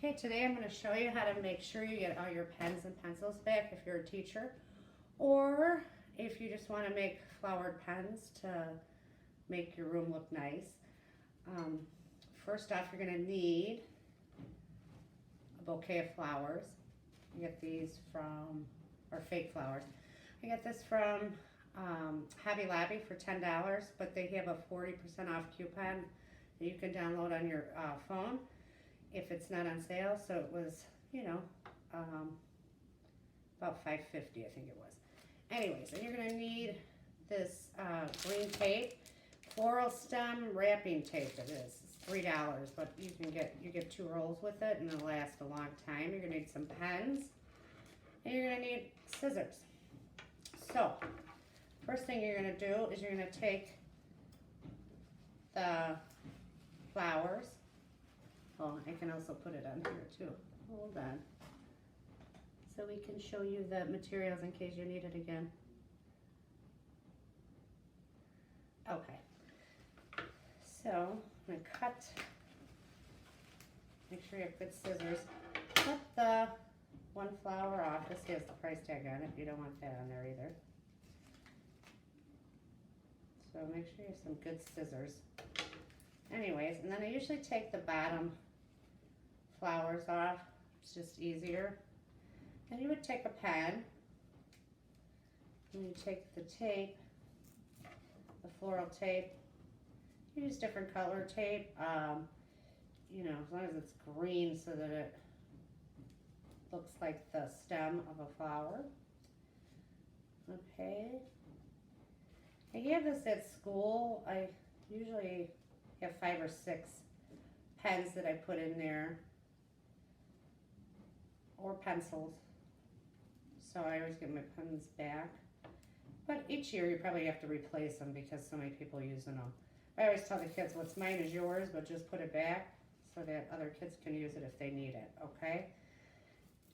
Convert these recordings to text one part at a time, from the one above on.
Okay, today I'm going to show you how to make sure you get all your pens and pencils back if you're a teacher, or if you just want to make flowered pens to make your room look nice. First off, you're going to need a bouquet of flowers. You get these from, or fake flowers. I get this from Hobby Lobby for $10, but they have a 40% off coupon that you can download on your phone if it's not on sale. So it was, about $5.50, I think it was. Anyways, and you're gonna need this green tape, floral stem wrapping tape. It is. It's $3, but you get 2 rolls with it, and it'll last a long time. You're gonna need some pens, and you're gonna need scissors. So, first thing you're gonna do is you're gonna take the flowers. Oh, I can also put it on here too. Hold on. So we can show you the materials in case you need it again. Okay. So I'm gonna cut. Make sure you have good scissors. Cut the one flower off. This has the price tag on it. You don't want that on there either. So make sure you have some good scissors. Anyways, and then I usually take the bottom flowers off. It's just easier. Then you would take a pen, and you take the tape, the floral tape. You use different color tape, as long as it's green so that it looks like the stem of a flower. Okay. I have this at school. I usually have 5 or 6 pens that I put in there, or pencils. So I always get my pens back. But each year you probably have to replace them because so many people use them. I always tell the kids, what's mine is yours, but just put it back so that other kids can use it if they need it, okay?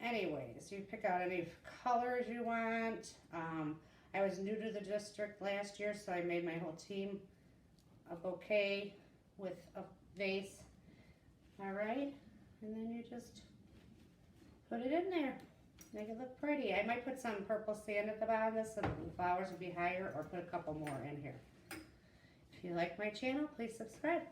Anyways, you pick out any colors you want. I was new to the district last year, so I made my whole team a bouquet with a vase. All right, and then you just put it in there. Make it look pretty. I might put some purple sand at the bottom of this so the flowers would be higher, or put a couple more in here. If you like my channel, please subscribe.